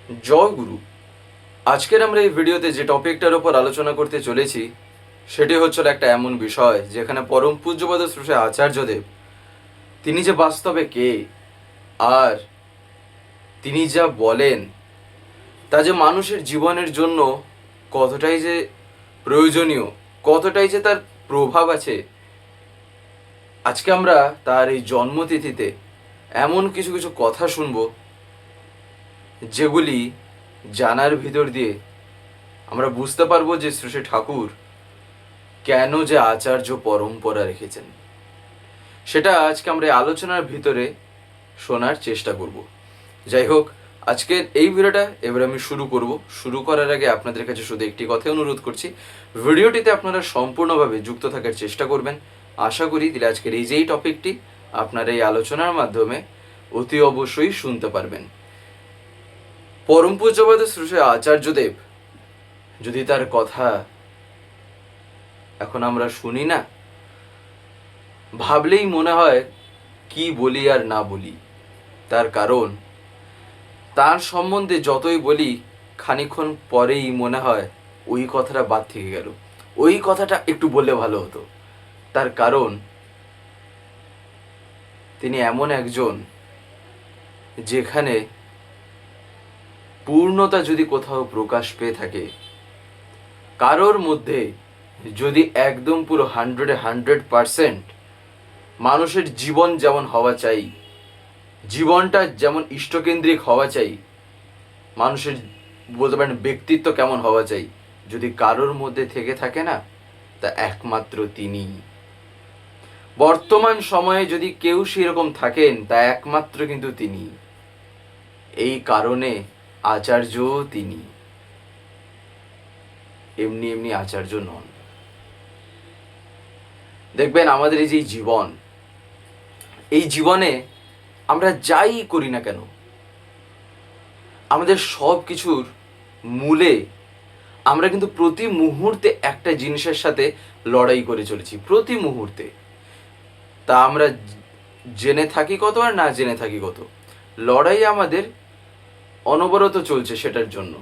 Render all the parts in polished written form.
জয় গুরু। আজকের আমরা এই ভিডিওতে যে টপিকটার উপর আলোচনা করতে চলেছি সেটি হচ্ছিল একটা এমন বিষয় যেখানে পরম পূজ্যপাদ শ্রী আচার্যদেব তিনি যে বাস্তবে কে, আর তিনি যা বলেন তা যে মানুষের জীবনের জন্য কতটাই যে প্রয়োজনীয়, কতটাই যে তার প্রভাব আছে। আজকে আমরা তার এই জন্মতিথিতে এমন কিছু কিছু কথা শুনব যেগুলি জানার ভিতর দিয়ে আমরা বুঝতে পারবো যে শ্রী ঠাকুর কেন যে আচার্য পরম্পরা রেখেছেন, সেটা আজকে আমরা এই আলোচনার ভিতরে শোনার চেষ্টা করব। যাই হোক, আজকের এই ভিডিওটা এবার আমি শুরু করার আগে আপনাদের কাছে শুধু একটি কথাই অনুরোধ করছি, ভিডিওটিতে আপনারা সম্পূর্ণভাবে যুক্ত থাকার চেষ্টা করবেন। আশা করি দিলে আজকের এই যেই টপিকটি আপনারা এই আলোচনার মাধ্যমে অতি অবশ্যই শুনতে পারবেন। পরম পূজ্যপাদ শ্রী আচার্যদেব যদি তার কথা এখন আমরা শুনি না, ভাবলেই মনে হয় কি বলি আর না বলি। তার কারণ তার সম্বন্ধে যতই বলি খানিকক্ষণ পরেই মনে হয় ওই কথাটা বাদ থেকে গেল, ওই কথাটা একটু বললে ভালো হতো। তার কারণ তিনি এমন একজন যেখানে পূর্ণতা যদি কোথাও প্রকাশ পেয়ে থাকে, কারোর মধ্যে যদি একদম পুরো 100% মানুষের জীবন যেমন হওয়া চাই, জীবনটা যেমন ইষ্টকেন্দ্রিক হওয়া চাই, মানুষের বলতে পারেন ব্যক্তিত্ব কেমন হওয়া চাই, যদি কারোর মধ্যে থেকে থাকে না, তা একমাত্র তিনি। বর্তমান সময়ে যদি কেউ সেরকম থাকেন তা একমাত্র কিন্তু তিনি। এই কারণে আচার্য তিনি, এমনি এমনি আচার্য নন। দেখবেন আমাদের এই যে জীবন, এই জীবনে আমরা যাই করি না কেন, আমাদের সব কিছুর মূলে আমরা কিন্তু প্রতি মুহূর্তে একটা জিনিসের সাথে লড়াই করে চলেছি, প্রতি মুহূর্তে। তা আমরা জেনে থাকি কত আর না জেনে থাকি কত, লড়াই আমাদের অনবরত চলছে সেটার জন্য।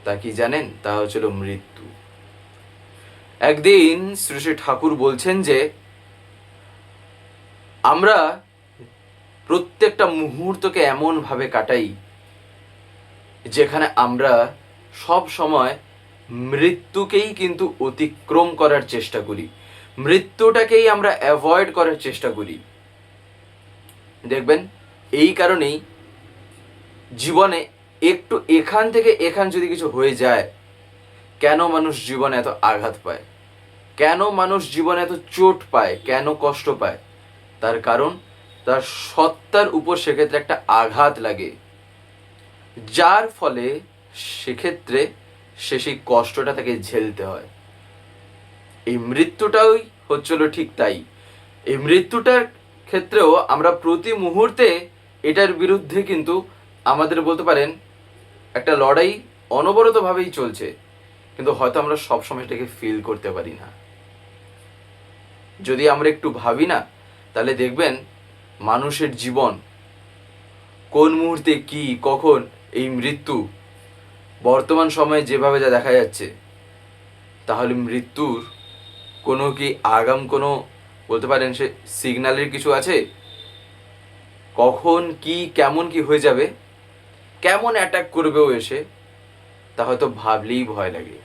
তা কি জানেন? তা হচ্ছিল মৃত্যু। একদিন শ্রী শ্রী ঠাকুর বলছেন যে আমরা প্রত্যেকটা মুহূর্তকে এমনভাবে কাটাই যেখানে আমরা সব সময় মৃত্যুকেই কিন্তু অতিক্রম করার চেষ্টা করি, মৃত্যুটাকেই আমরা অ্যাভয়েড করার চেষ্টা করি। দেখবেন এই কারণেই জীবনে একটু এখান থেকে এখান যদি কিছু হয়ে যায়, কেন মানুষ জীবনে এত আঘাত পায়, কেন মানুষ জীবনে এত চোট পায়, কেন কষ্ট পায়, তার কারণ তার সত্তার উপর সেক্ষেত্রে একটা আঘাত লাগে, যার ফলে সেক্ষেত্রে সে সেই কষ্টটা তাকে ঝেলতে হয়। এই মৃত্যুটাই হচ্ছিল ঠিক তাই। এই মৃত্যুটার ক্ষেত্রেও আমরা প্রতি মুহূর্তে এটার বিরুদ্ধে কিন্তু আমাদের বলতে পারেন একটা লড়াই অনবরতভাবেই চলছে, কিন্তু হয়তো আমরা সবসময় এটাকে ফিল করতে পারি না। যদি আমরা একটু ভাবি না, তাহলে দেখবেন মানুষের জীবন কোন মুহূর্তে কি কখন এই মৃত্যু বর্তমান সময়ে যেভাবে যা দেখা যাচ্ছে, তাহলে মৃত্যুর কোনো কি আগাম কোনো বলতে পারেন সে সিগন্যালের কিছু আছে? কখন কি কেমন কি হয়ে যাবে, কেমন অ্যাটাক করবেও এসে, তা হয়তো ভাবলেই ভয় লাগে।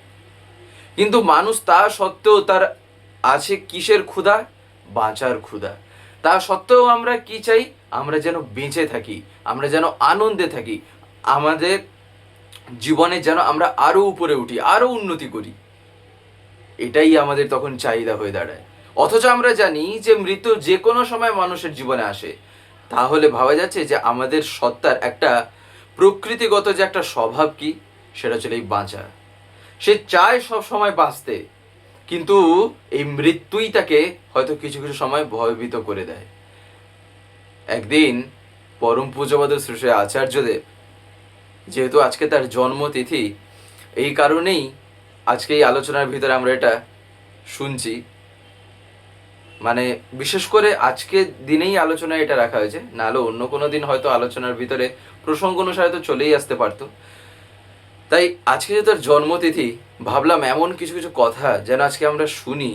কিন্তু মানুষ তা সত্ত্বেও তার আছে কিসের ক্ষুধা? বাঁচার ক্ষুধা। তা সত্ত্বেও আমরা কি চাই? আমরা যেন বেঁচে থাকি, আমরা যেন আনন্দে থাকি, আমাদের জীবনে যেন আমরা আরো উপরে উঠি, আরো উন্নতি করি। এটাই আমাদের তখন চাহিদা হয়ে দাঁড়ায়। অথচ আমরা জানি যে মৃত্যু যে কোনো সময় মানুষের জীবনে আসে। তাহলে ভাবা যাচ্ছে যে আমাদের সত্তার একটা প্রকৃতিগত যে একটা স্বভাব কি, সেটা হচ্ছে এই বাঁচা। সে চায় সব সময় বাঁচতে, কিন্তু এই মৃত্যুই তাকে হয়তো কিছু কিছু সময় ভয়ভীত করে দেয়। একদিন পরম পূজ্যপাদ শ্রী শ্রী আচার্যদেব, যেহেতু আজকে তার জন্মতিথি, এই কারণেই আজকে এই আলোচনার ভিতরে আমরা এটা শুনছি। মানে বিশেষ করে আজকে দিনেই আলোচনায় এটা রাখা হয়েছে, নাহলে অন্য কোনো দিন হয়তো আলোচনার ভিতরে প্রসঙ্গ অনুসারে তো চলেই আসতে পারতো। তাই আজকে যে তার জন্মতিথি, ভাবলাম এমন কিছু কিছু কথা যেন আজকে আমরা শুনি,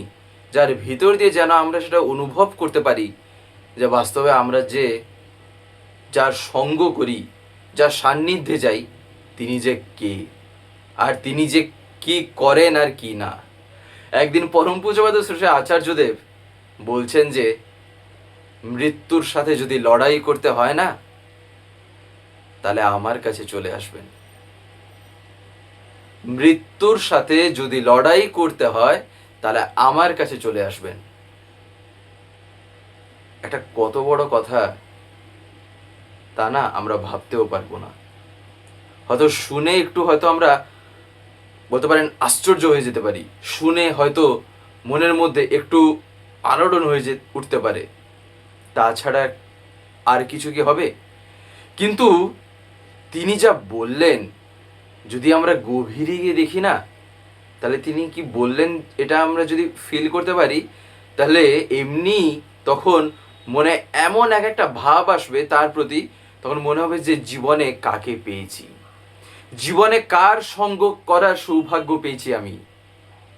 যার ভিতর দিয়ে যেন আমরা সেটা অনুভব করতে পারি যে বাস্তবে আমরা যে যার সঙ্গ করি, যার সান্নিধ্যে যাই, তিনি যে কে, আর তিনি যে কি করেন আর কি না। একদিন পরম পূজ্যপাদ শ্রী আচার্যদেব বলছেন যে মৃত্যুর সাথে যদি লড়াই করতে হয় না, তাহলে আমার কাছে চলে আসবেন। মৃত্যুর সাথে যদি লড়াই করতে হয় তাহলে আমার কাছে চলে আসবেন। একটা কত বড় কথা তা না আমরা ভাবতেও পারবো না। হয়তো শুনে একটু হয়তো আমরা বলতে পারেন আশ্চর্য হয়ে যেতে পারি, শুনে হয়তো মনের মধ্যে একটু আলোড়ন হয়ে উঠতে পারে, তাছাড়া আর কিছু কি হবে? কিন্তু তিনি যা বললেন, যদি আমরা গভীরে গিয়ে দেখি না, তাহলে তিনি কি বললেন এটা আমরা যদি ফিল করতে পারি, তাহলে এমনি তখন মনে এমন এক একটা ভাব আসবে তার প্রতি, তখন মনে হবে যে জীবনে কাকে পেয়েছি, জীবনে কার সঙ্গ করার সৌভাগ্য পেয়েছি আমি।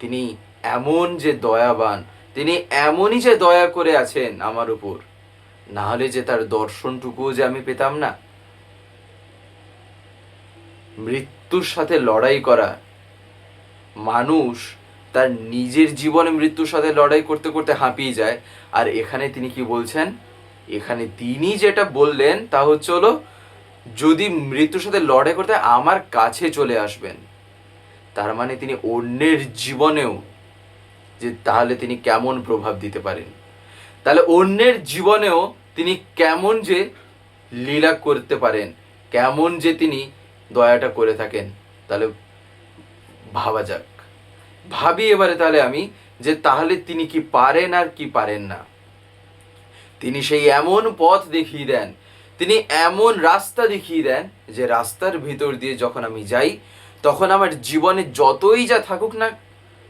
তিনি এমন যে দয়াবান, তিনি এমনই যে দয়া করে আছেন আমার উপর, না হলে যে তার দর্শনটুকুও যে আমি পেতাম না। মৃত্যুর সাথে লড়াই করা, মানুষ তার নিজের জীবনে মৃত্যুর সাথে লড়াই করতে করতে হাঁপিয়ে যায়, আর এখানে তিনি কি বলছেন, এখানে তিনি যেটা বললেন তা হচ্ছে হলো যদি মৃত্যুর সাথে লড়াই করতে আমার কাছে চলে আসবেন, তার মানে তিনি অন্যের জীবনেও যে তাহলে তিনি কেমন প্রভাব দিতে পারেন, তাহলে অন্যের জীবনেও তিনি কেমন যে লীলা করতে পারেন, কেমন যে তিনি দয়াটা করে থাকেন। তাহলে ভাবা যাক, ভাবি এবারে তাহলে আমি যে তাহলে তিনি কি পারেন আর কি পারেন না। তিনি সেই এমন পথ দেখিয়ে দেন, তিনি এমন রাস্তা দেখিয়ে দেন যে রাস্তার ভিতর দিয়ে যখন আমি যাই, তখন আমার জীবনে যতই যা থাকুক না,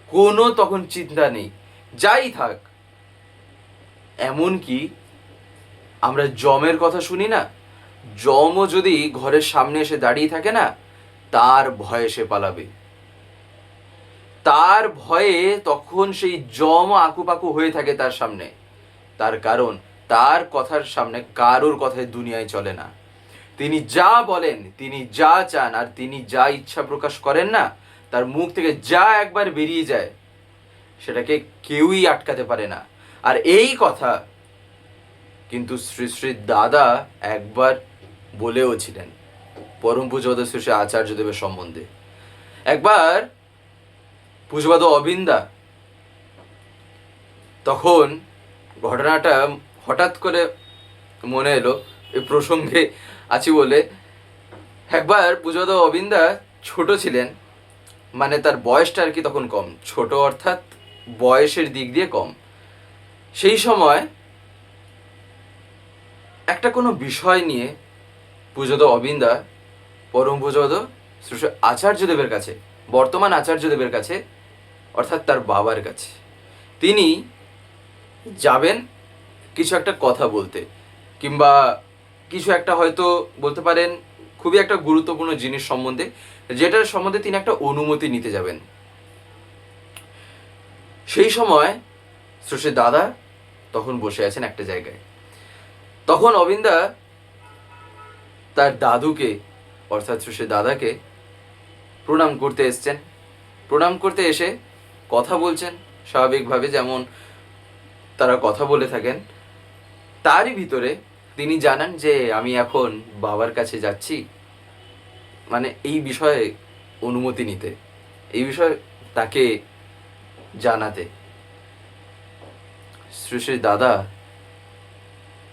কোনো তখন চিন্তা নেই, যাই থাক। এমন কি আমরা যমের কথা শুনি না, যমও যদি ঘরের সামনে এসে দাঁড়িয়ে থাকে না, তার ভয়ে সে পালাবে, তার ভয়ে তখন সেই যম আকুপাকু হয়ে থাকে তার সামনে। তার কারণ তার কথার সামনে কারোর কথায় দুনিয়ায় চলে না। তিনি যা বলেন, তিনি যা চান, আর তিনি যা ইচ্ছা প্রকাশ করেন না, তার মুখ থেকে যা একবার বেরিয়ে যায় সেটাকে কেউই আটকাতে পারে না। আর এই কথা কিন্তু শ্রী শ্রী দাদা একবার বলেও ছিলেন পরম পূজ্যপাদ শ্রী শ্রী আচার্যদেবের সম্বন্ধে। একবার পূজ্যপাদ অবিন্দা তখন, ঘটনাটা হঠাৎ করে মনে এলো এই প্রসঙ্গে আছি বলে, একবার পূজ্যপাদ অবিন্দা ছোট ছিলেন, মানে তার বয়সটা আর কি তখন কম, ছোট অর্থাৎ বয়সের দিক দিয়ে কম। সেই সময় একটা কোনো বিষয় নিয়ে পূজ্যপাদ অবিন্দা পরম পূজ্যপাদ শ্রী শ্রী আচার্যদেবের কাছে, বর্তমান আচার্যদেবের কাছে অর্থাৎ তার বাবার কাছে তিনি যাবেন কিছু একটা কথা বলতে, কিংবা কিছু একটা হয়তো বলতে পারেন খুবই একটা গুরুত্বপূর্ণ জিনিস সম্বন্ধে, যেটার সম্বন্ধে তিনি একটা অনুমতি নিতে যাবেন। সেই সময় শ্রী শ্রী দাদা তখন বসে আছেন একটা জায়গায়। তখন অবিন্দা তার দাদুকে অর্থাৎ শ্রী শ্রী দাদাকে প্রণাম করতে এসছেন। প্রণাম করতে এসে কথা বলছেন স্বাভাবিকভাবে, যেমন তারা কথা বলে থাকেন। তারই ভিতরে তিনি জানান যে আমি এখন বাবার কাছে যাচ্ছি, মানে এই বিষয়ে অনুমতি নিতে, এই বিষয়ে তাকে জানাতে। শ্রী শ্রী দাদা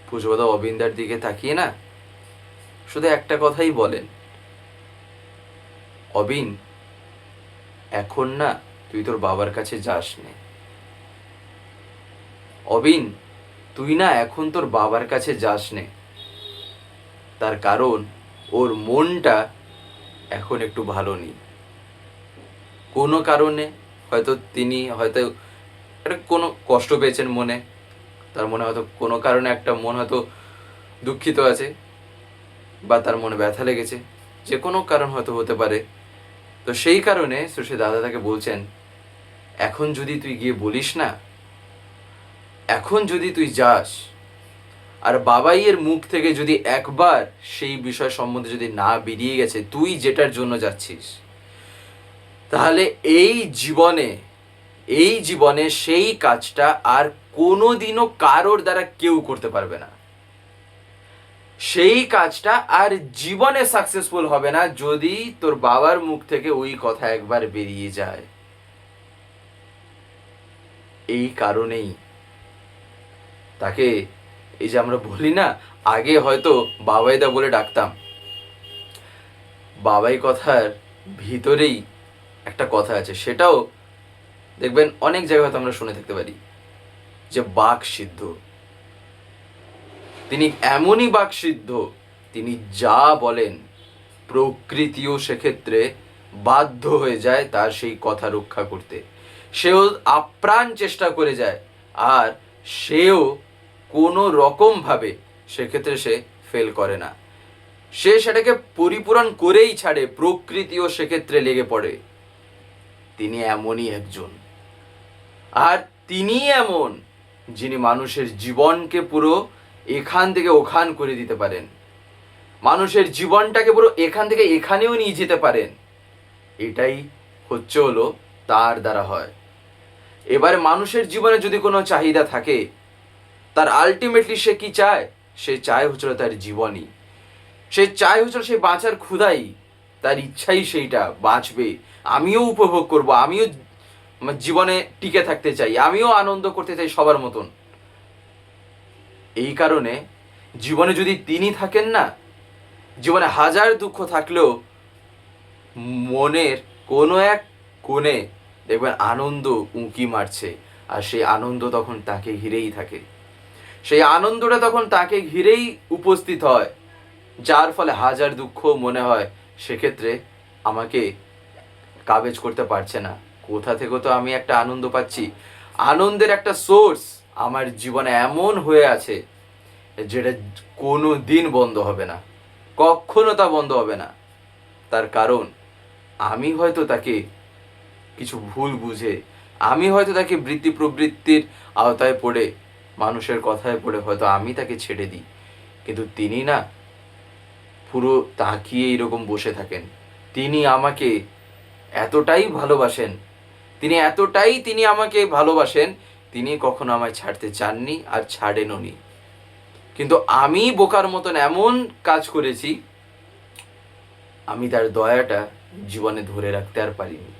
পূজ্যপাদ অবিন্দার দিকে তাকিয়ে না শুধু একটা কথাই বলেন, অবিন, এখন না তুই তোর বাবার কাছে যাস নে। অবিন, তুই না এখন তোর বাবার কাছে যাস নে। তার কারণ ওর মনটা এখন একটু ভালো নেই, কোনো কারণে হয়তো তিনি হয়তো একটা কোনো কষ্ট পেয়েছেন মনে, তার মনে হয়তো কোনো কারণে একটা মন হয়তো দুঃখিত আছে। বা তার মনে ব্যথা লেগেছে, যে কোনো কারণ হয়তো হতে পারে। তো সেই কারণে সে দাদা তাকে বলছেন, এখন যদি তুই গিয়ে বলিস না, এখন যদি তুই যাস আর বাবাইয়ের মুখ থেকে যদি একবার সেই বিষয় সম্বন্ধে যদি না বেরিয়ে গেছে তুই যেটার জন্য যাচ্ছিস, তাহলে এই জীবনে সেই কাজটা আর কোনোদিনও কারোর দ্বারা কেউ করতে পারবে না। সেই কাজটা আর জীবনে সাকসেসফুল হবে না যদি তোর বাবার মুখ থেকে ওই কথা একবার বেরিয়ে যায়। এই কারণেই তাকে, এই যে আমরা বলি না, আগে হয়তো বাবাইদা বলে ডাকতাম, বাবাই কথার ভিতরেই একটা কথা আছে, সেটাও দেখবেন অনেক জায়গায় হয়তো আমরা শুনে থাকতে পারি, যে বাক সিদ্ধ। তিনি এমনই বাক সিদ্ধ, তিনি যা বলেন প্রকৃতিও সেক্ষেত্রে বাধ্য হয়ে যায় তার সেই কথা রক্ষা করতে। সেও আপ্রাণ চেষ্টা করে যায়, আর সেও কোনো রকমভাবে সেক্ষেত্রে সে ফেল করে না, সে সেটাকে পরিপূরণ করেই ছাড়ে, প্রকৃতিও সেক্ষেত্রে লেগে পড়ে। তিনি এমনই একজন, আর তিনি এমন যিনি মানুষের জীবনকে পুরো এখান থেকে ওখান করে দিতে পারেন, মানুষের জীবনটাকে পুরো এখান থেকে এখানেও নিয়ে যেতে পারেন। এটাই হলো তার দ্বারা হয়। এবারে মানুষের জীবনে যদি কোনো চাহিদা থাকে, তার আলটিমেটলি সে কি চায়? সে চায় হচ্ছিল তার জীবনই, সে চায় হচ্ছিল সে বাঁচার ক্ষুধাই, তার ইচ্ছাই সেইটা বাঁচবে, আমিও উপভোগ করব, আমিও জীবনে টিকে থাকতে চাই, আমিও আনন্দ করতে চাই সবার মতন। এই কারণে জীবনে যদি তিনি থাকেন না, জীবনে হাজার দুঃখ থাকলেও মনের কোনো এক কোণে দেখবেন আনন্দ উঁকি মারছে, আর সেই আনন্দ তখন তাকে ঘিরেই থাকে, সেই আনন্দটা তখন তাকে ঘিরেই উপস্থিত হয়, যার ফলে হাজার দুঃখ মনে হয় সেক্ষেত্রে আমাকে কাবেজ করতে পারছে না। কোথা থেকে তো আমি একটা আনন্দ পাচ্ছি, আনন্দের একটা সোর্স আমার জীবনে এমন হয়ে আছে যেটা কোনো দিন বন্ধ হবে না, কখনো তা বন্ধ হবে না। তার কারণ আমি হয়তো তাকে কিছু ভুল বুঝে, আমি হয়তো তাকে বৃত্তি প্রবৃত্তির আওতায় পড়ে, মানুষের কথায় পড়ে হয়তো আমি তাকে ছেড়ে দিই, কিন্তু তিনি না, পুরো তাকিয়ে এরকম বসে থাকেন। তিনি আমাকে এতটাই ভালোবাসেন, তিনি আমাকে ভালোবাসেন, তিনি কখনো আমায় ছাড়তে চাননি আর ছাড়েনও নি। কিন্তু আমি বোকার মতন এমন কাজ করেছি, আমি তার দয়াটা জীবনে ধরে রাখতে আর পারিনি।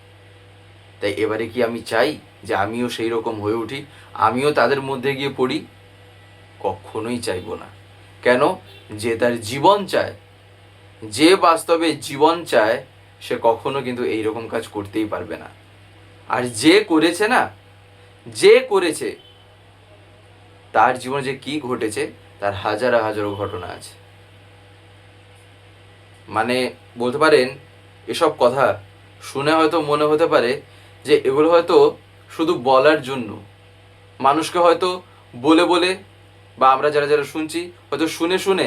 তাই এবারে কি আমি চাই যে আমিও সেই রকম হয়ে উঠি, আমিও তাদের মধ্যে গিয়ে পড়ি? কখনোই চাইবো না। কেন? যে তার জীবন চায়, যে বাস্তবে জীবন চায়, সে কখনো কিন্তু এইরকম কাজ করতেই পারবে না। আর যে করেছে না, যে করেছে, তার জীবনে যে কি ঘটেছে তার হাজারো হাজারো ঘটনা আছে। মানে বলতে পারেন, এসব কথা শুনে হয়তো মনে হতে পারে যে এগুলো হয়তো শুধু বলার জন্য, মানুষকে হয়তো বলে বলে, বা আমরা যারা যারা শুনছি হয়তো শুনে শুনে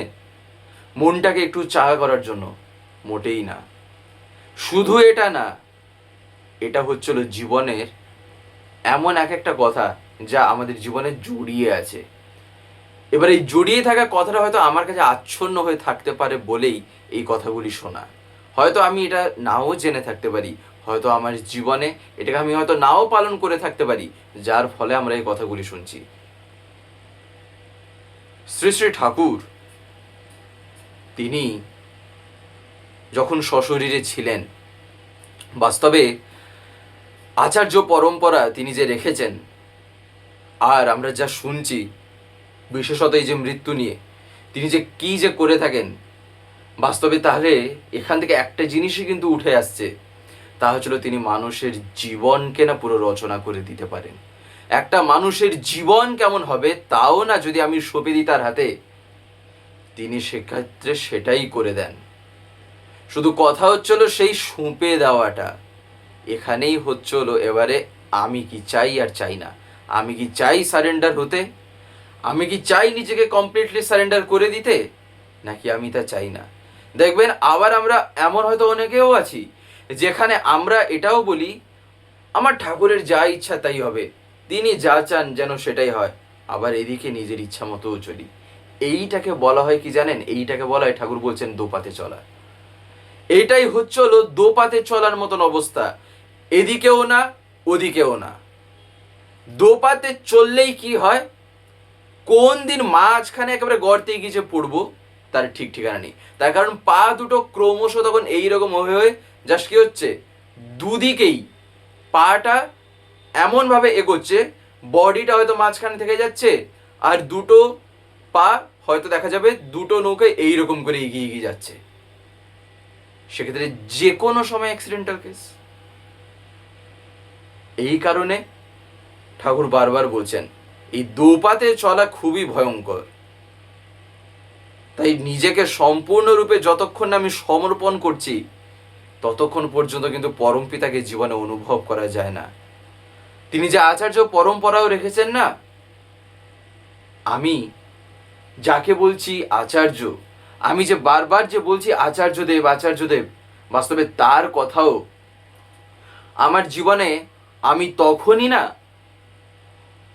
মনটাকে একটু চাঙ্গা করার জন্য। মোটেই না। শুধু এটা না, এটা হচ্ছিল জীবনের এমন এক একটা কথা যা আমাদের জীবনে জড়িয়ে আছে। এবার এই জড়িয়ে থাকা কথাটা হয়তো আমার কাছে আচ্ছন্ন হয়ে থাকতে পারে বলেই এই কথাগুলি শোনা। হয়তো আমি এটা নাও জেনে থাকতে পারি, হয়তো আমার জীবনে এটাকে আমি হয়তো নাও পালন করে থাকতে পারি, যার ফলে আমরা এই কথাগুলি শুনছি। শ্রী শ্রী ঠাকুর তিনি যখন সশরীরে ছিলেন, বাস্তবে আচার্য পরম্পরা তিনি যে রেখেছেন, আর আমরা যা শুনছি, বিশেষত এই যে মৃত্যু নিয়ে তিনি যে কি যে করে থাকেন, বাস্তবে তাহলে এখান থেকে একটা জিনিসই কিন্তু উঠে আসছে, তা হচ্ছিল তিনি মানুষের জীবনকে না পুরো রচনা করে দিতে পারেন। একটা মানুষের জীবন কেমন হবে তাও না যদি আমি সঁপে দিই তার হাতে, তিনি সেক্ষেত্রে সেটাই করে দেন। শুধু কথা হচ্ছিল সেই সঁপে দেওয়াটা, এখানেই হচ্ছিল এবারে আমি কি চাই আর চাই না। আমি কি চাই সারেন্ডার হতে, আমি কি চাই নিজেকে কমপ্লিটলি সারেন্ডার করে দিতে, নাকি আমি তা চাই না। দেখবেন আবার আমরা এমন হয়তো অনেকেও আছি যেখানে আমরা এটাও বলি আমার ঠাকুরের যা ইচ্ছা তাই হবে, তিনি যা চান যেন সেটাই হয়, আবার এদিকে নিজের ইচ্ছা মতোও চলি। এইটাকে বলা হয় কি জানেন? এইটাকে বলা হয়, ঠাকুর বলছেন, দোপাতে চলা। এইটাই হলো দোপাতে চলার মতন অবস্থা, এদিকেও না ওদিকেও না। দোপাতে চললেই কি হয়, কোন দিন মাঝখানে একেবারে গর্তে গিয়ে পড়বো তার ঠিক ঠিকানা নেই। তার কারণ পা দুটো ক্রমশ তখন এইরকম হয়ে হয়ে জাস্ট কি হচ্ছে, দুদিকেই পাটা এমনভাবে এগোচ্ছে, বডিটা হয়তো মাঝখানে থেকে যাচ্ছে, আর দুটো পা হয়তো দেখা যাবে দুটো নৌকায় এইরকম করে এগিয়ে এগিয়ে যাচ্ছে। সেক্ষেত্রে যে কোনো সময় অ্যাক্সিডেন্টাল কেস। এই কারণে ঠাকুর বারবার বলছেন এই দোপাতে চলা খুবই ভয়ঙ্কর। তাই নিজেকে সম্পূর্ণরূপে যতক্ষণ না আমি সমর্পণ করছি ততক্ষণ পর্যন্ত কিন্তু পরম পিতাকে জীবনে অনুভব করা যায় না। তিনি যে আচার্য পরম্পরাও রেখেছেন না, আমি যাকে বলছি আচার্য, আমি যে বারবার যে বলছি আচার্যদেব আচার্যদেব, বাস্তবে তার কথাও আমার জীবনে আমি তখনই না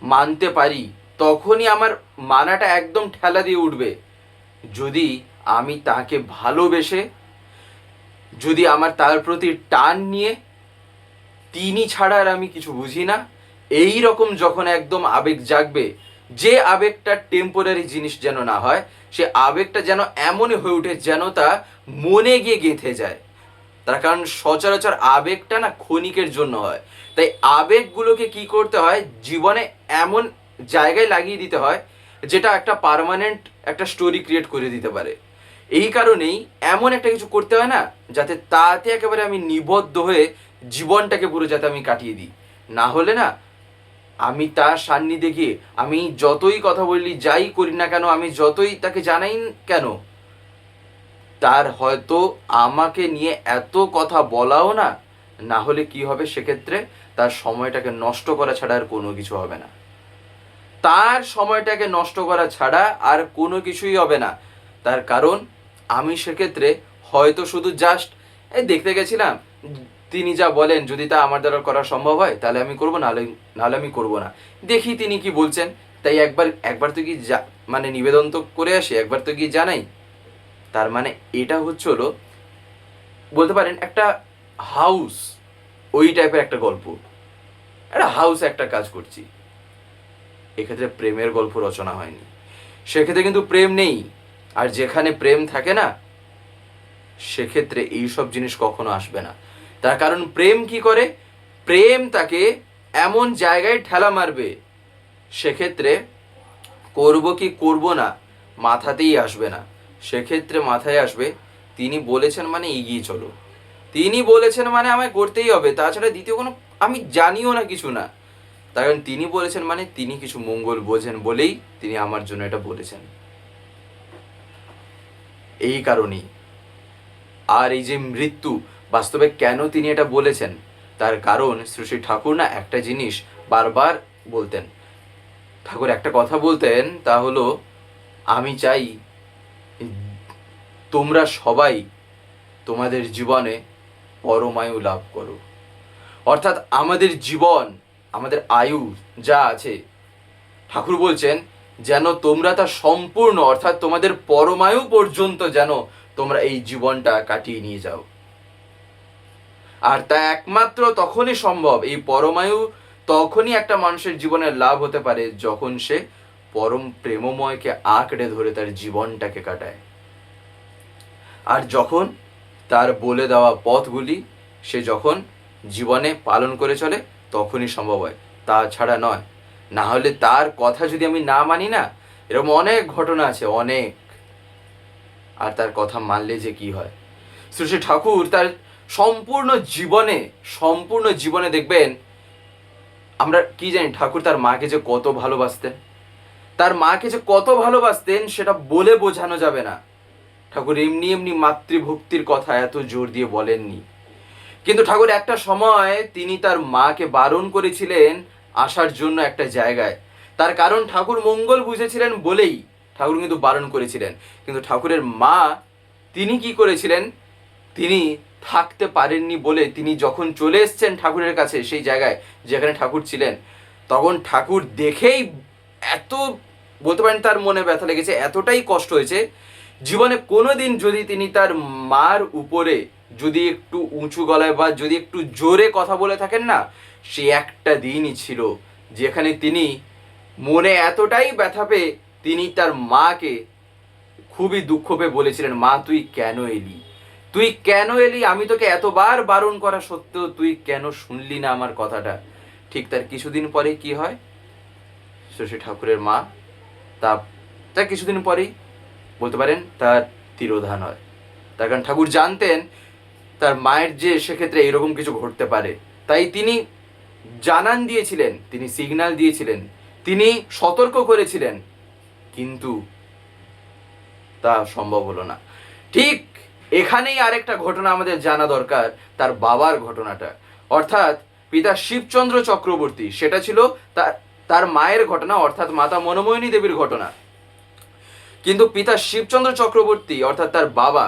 মানতে পারি, তখনই আমার মানাটা একদম ঠেলা দিয়ে উঠবে যদি আমি তাকে ভালোবেসে, যদি আমার তার প্রতি টান নিয়ে, তিনি ছাড়া আর আমি কিছু বুঝি না, এই রকম যখন একদম আবেগ জাগবে, যে আবেগটা টেম্পোরারি জিনিস যেন না হয়, সে আবেগটা যেন এমনই হয়ে ওঠে যেন তা মনে গিয়ে গেঁথে যায়। তার কারণ সচরাচর আবেগটা না ক্ষণিকের জন্য হয়, তাই আবেগগুলোকে কি করতে হয়, জীবনে এমন জায়গায় লাগিয়ে দিতে হয় যেটা একটা পার্মানেন্ট একটা স্টোরি ক্রিয়েট করে দিতে পারে। এই কারণেই এমন একটা কিছু করতে হয় না যাতে তাতে একেবারে আমি নিবদ্ধ হয়ে জীবনটাকে পুরো যাতে আমি কাটিয়ে দিই। না হলে না আমি তার সান্নিধ্যে গিয়ে আমি যতই কথা বলি, যাই করি না কেন, আমি যতই তাকে জানাই কেন, তার হয়তো আমাকে নিয়ে এত কথা বলাও না, না হলে কি হবে, সেক্ষেত্রে তার সময়টাকে নষ্ট করা ছাড়া আর কোনো কিছু হবে না। তার সময়টাকে নষ্ট করা ছাড়া আর কোনো কিছুই হবে না। তার কারণ আমি সেক্ষেত্রে হয়তো শুধু জাস্ট দেখতে গেছিলাম, তিনি যা বলেন যদি তা আমার দ্বারা করা সম্ভব হয় তাহলে আমি করবো, নাহলে আমি করবো না, দেখি তিনি কি বলছেন, তাই একবার তো কি মানে নিবেদন তো করে আসি, একবার তো গিয়ে জানাই। তার মানে এটা হলো বলতে পারেন একটা হাউস, ওই টাইপের একটা গল্প, একটা হাউস একটা কাজ করছি। এক্ষেত্রে প্রেমের গল্প রচনা হয়নি, সেক্ষেত্রে কিন্তু প্রেম নেই। আর যেখানে প্রেম থাকে না সেক্ষেত্রে এইসব জিনিস কখনো আসবে না। তার কারণ প্রেম কি করে, প্রেম তাকে এমন জায়গায় ঠেলা মারবে, সেক্ষেত্রে করব কি করব না মাথাতেই আসবে না। সেক্ষেত্রে মাথায় আসবে তিনি বলেছেন মানে এগিয়ে চলো, তিনি বলেছেন মানে আমায় করতেই হবে, তাছাড়া দ্বিতীয় কোনো আমি জানিও না কিছু না। তার কারণ তিনি বলেছেন মানে তিনি কিছু মঙ্গল বোঝেন বলেই তিনি আমার জন্য এটা বলেছেন। এই কারণেই। আর এই যে মৃত্যু, বাস্তবে কেন তিনি এটা বলেছেন, তার কারণ শ্রী শ্রী ঠাকুর না একটা জিনিস বারবার বলতেন। ঠাকুর একটা কথা বলতেন, তা হলো আমি চাই তোমরা সবাই তোমাদের জীবনে পরমায়ু লাভ করো। অর্থাৎ আমাদের জীবন, আমাদের আয়ু যা আছে, ঠাকুর বলছেন যেন তোমরা তা সম্পূর্ণ, অর্থাৎ তোমাদের পরমায়ু পর্যন্ত যেন তোমরা এই জীবনটা কাটিয়ে নিয়ে যাও। আর তা একমাত্র তখনই সম্ভব, এই পরমায়ু তখনই একটা মানুষের জীবনে লাভ হতে পারে যখন সে পরম প্রেমময়কে আঁকড়ে ধরে তার জীবনটাকে কাটায়। আর যখন তার বলে দেওয়া পথগুলি সে যখন জীবনে পালন করে চলে তখনই সম্ভব হয়, তাছাড়া নয়। না হলে তার কথা যদি আমি না মানি না, এরকম অনেক ঘটনা আছে অনেক। আর তার কথা মানলে যে কি হয়, শ্রী ঠাকুর তার সম্পূর্ণ জীবনে দেখবেন, আমরা কি জানি ঠাকুর তার মাকে যে কত ভালোবাসতেন, তার মাকে যে কত ভালোবাসতেন সেটা বলে বোঝানো যাবে না। ঠাকুর এমনি এমনি মাতৃভক্তির কথা এত জোর দিয়ে বলেননি, কিন্তু ঠাকুর একটা সময় তিনি তার মাকে বারণ করেছিলেন আসার জন্য একটা জায়গায়। তার কারণ ঠাকুর মঙ্গল বুঝেছিলেন বলেই ঠাকুর কিন্তু বারণ করেছিলেন। কিন্তু ঠাকুরের মা তিনি কি করেছিলেন, তিনি থাকতে পারেননি বলে তিনি যখন চলে এসছেন ঠাকুরের কাছে, সেই জায়গায় যেখানে ঠাকুর ছিলেন, তখন ঠাকুর দেখেই এত, বলতে পারেন তার মনে ব্যথা লেগেছে, এতটাই কষ্ট হয়েছে। জীবনে কোনো দিন যদি তিনি তার মার উপরে যদি একটু উঁচু গলায় বা যদি একটু জোরে কথা বলে থাকেন না, সে একটা দিনই ছিল যেখানে তিনি মনে এতটাই ব্যথা পেয়ে তিনি তার মাকে খুবই দুঃখ পেয়ে বলেছিলেন, মা তুই কেন এলি, তুই কেন এলি, আমি তোকে এতবার বারণ করা সত্ত্বেও তুই কেন শুনলি না আমার কথাটা। ঠিক তার কিছুদিন পরে কি হয়, শশী ঠাকুরের মা তার কিছুদিন পরেই বলতে পারেন তার তিরোধান হয়। তার কারণ ঠাকুর জানতেন তার মায়ের যে সেক্ষেত্রে এরকম কিছু ঘটতে পারে, তাই তিনি জানান দিয়েছিলেন, তিনি সিগন্যাল দিয়েছিলেন, তিনি সতর্ক করেছিলেন, কিন্তু তা সম্ভব হলো না। ঠিক এখানেই আরেকটা ঘটনা আমাদের জানা দরকার, তার বাবার ঘটনাটা, অর্থাৎ পিতা শিবচন্দ্র চক্রবর্তী। সেটা ছিল তার মায়ের ঘটনা, অর্থাৎ মাতা মনোমোহিনী দেবীর ঘটনা। কিন্তু পিতা শিবচন্দ্র চক্রবর্তী অর্থাৎ তার বাবা,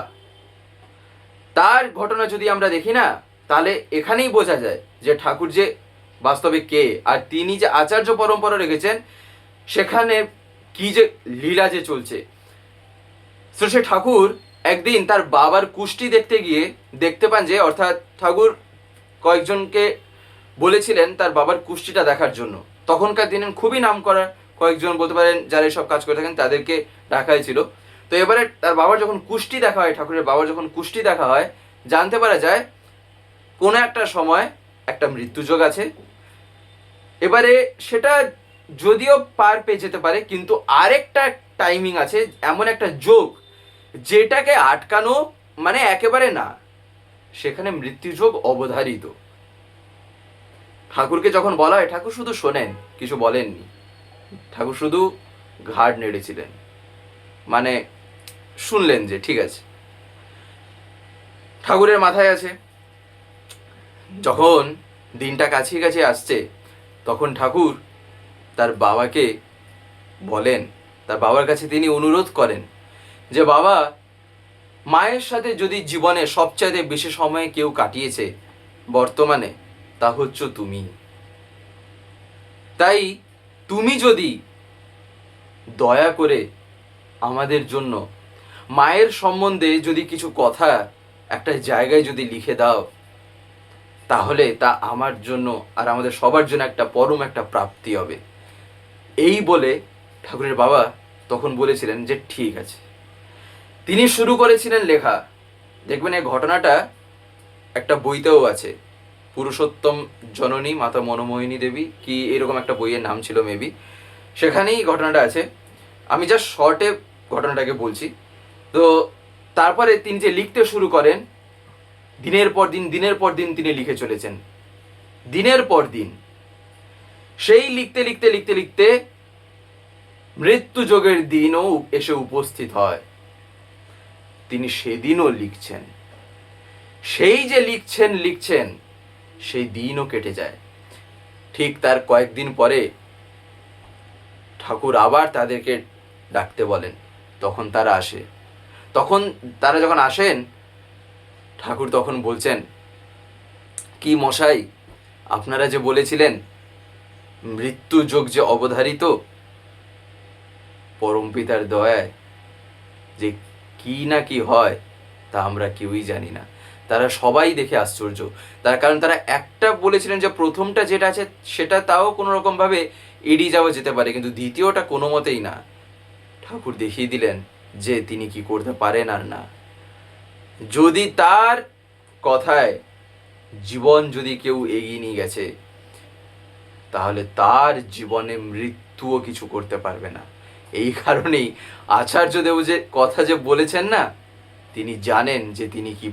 তার ঘটনা যদি আমরা দেখি না, তাহলে এখানেই বোঝা যায় যে ঠাকুর যে বাস্তবে কে, আর তিনি যে আচার্য পরম্পরা রেখেছেন সেখানে কি যে লীলা যে চলছে। তো সে ঠাকুর একদিন তার বাবার কুষ্টি দেখতে গিয়ে দেখতে পান যে, অর্থাৎ ঠাকুর কয়েকজনকে বলেছিলেন তার বাবার কুষ্টিটা দেখার জন্য। তখনকার দিনে খুবই নাম করা কয়েকজন, বলতে পারেন যারা সব কাজ করে থাকেন, তাদেরকে ডাকা হয়েছিল। তো এবারে তার বাবার যখন কুষ্টি দেখা হয়, ঠাকুরের বাবার যখন কুষ্টি দেখা হয়, জানতে পারা যায় কোনো একটা সময় একটা মৃত্যুযোগ আছে। এবারে সেটা যদিও পার পেয়ে যেতে পারে, কিন্তু আরেকটা টাইমিং আছে, এমন একটা যোগ যেটাকে আটকানো মানে একেবারে না, সেখানে মৃত্যুযোগ অবধারিত। ঠাকুরকে যখন বলা হয়, ঠাকুর শুধু শোনেন, কিছু বলেননি। ঠাকুর শুধু ঘাড় নেড়েছিলেন, মানে শুনলেন যে ঠিক আছে, ঠাকুরের মাথায় আছে। যখন দিনটা কাছে আসছে, তখন ঠাকুর তার বাবাকে বলেন, তার বাবার কাছে তিনি অনুরোধ করেন যে বাবা, মায়ের সাথে যদি জীবনে সবচাইতে বেশি সময় কেউ কাটিয়েছে বর্তমানে, তা হচ্ছে তুমি। তাই তুমি যদি দয়া করে আমাদের জন্য মায়ের সম্বন্ধে যদি কিছু কথা একটা জায়গায় যদি লিখে দাও, তাহলে তা আমার জন্য আর আমাদের সবার জন্য একটা পরম একটা প্রাপ্তি হবে। এই বলে ঠাকুরের বাবা তখন বলেছিলেন যে ঠিক আছে। তিনি শুরু করেছিলেন লেখা। দেখবেন এই ঘটনাটা একটা বইতেও আছে, পুরুষোত্তম জননী মাতা মনোমোহিনী দেবী কি এরকম একটা বইয়ের নাম ছিল মেবি, সেখানেই ঘটনাটা আছে। আমি জাস্ট শর্টে ঘটনাটাকে বলছি। তো তারপরে তিনি যে লিখতে শুরু করেন, দিনের পর দিন তিনি লিখে চলেছেন, দিনের পর দিন। সেই লিখতে লিখতে লিখতে লিখতে মৃত্যুযোগের দিনও এসে উপস্থিত হয়। তিনি সেদিনও লিখছেন, সেই যে লিখছেন সেই দিনও কেটে যায়। ঠিক তার কয়েকদিন পরে ঠাকুর আবার তাদেরকে ডাকতে বলেন, তখন তারা আসে। তখন তারা যখন আসেন, ঠাকুর তখন বলছেন, কি মশাই, আপনারা যে বলেছিলেন মৃত্যুযোগ যে অবধারিত, পরম পিতার দয়ায় যে কি না কি হয় তা আমরা কেউই জানি না। তারা সবাই দেখে আশ্চর্য, তার কারণ তারা একটা বলেছিলেন যে প্রথমটা যেটা আছে সেটা তাও কোনো রকমভাবে এড়িয়ে যাওয়া যেতে পারে, কিন্তু দ্বিতীয়টা কোনো মতেই না। ঠাকুর দেখিয়ে দিলেন যে তিনি কি করতে পারেন আর না। যদি তার কথায় জীবন যদি কেউ এগিয়ে নিয়ে গেছে, তাহলে তার জীবনে মৃত্যুও কিছু করতে পারবে না। এই কারণেই আচার্যদেব যে কথা যে বলেছেন না, তিনি জানেন যে তিনি কি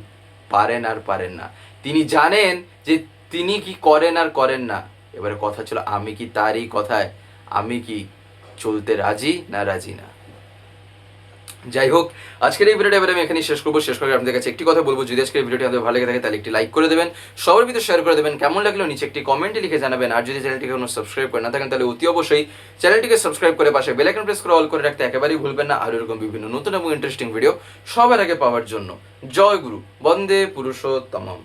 পারেন আর পারেন না, তিনি জানেন যে তিনি কি করেন আর করেন না। এবারে কথা ছিল, আমি কি তার এই কথায় আমি কি চলতে রাজি না রাজি না। যাই হোক, আজকের এই ভিডিওটা এবার আমি এখানেই শেষ করবো। শেষ করে আপনাদের কাছে একটি কথা বলবো, যদি আজকের এই ভিডিওটি আপনাদের ভালো লেগে থাকে তাহলে একটি লাইক করে দেবেন, সবার ভিতরে শেয়ার করে দেবেন, কেমন লাগলো নিচে একটি কমেন্টে লিখে জানাবেন। আর যদি চ্যানেলটিকে কোনো সাবস্ক্রাইব করে না থাকেন তাহলে অতি অবশ্যই চ্যানেলটিকে সাবস্ক্রাইব করে পাশে বেল আইকন প্রেস করে অল করে রাখতে একেবারেই ভুলবেন না, আর এরকম বিভিন্ন নতুন এবং ইন্টারেস্টিং ভিডিও সবার আগে পাওয়ার জন্য। জয় গুরু, বন্দে পুরুষোত্তমম।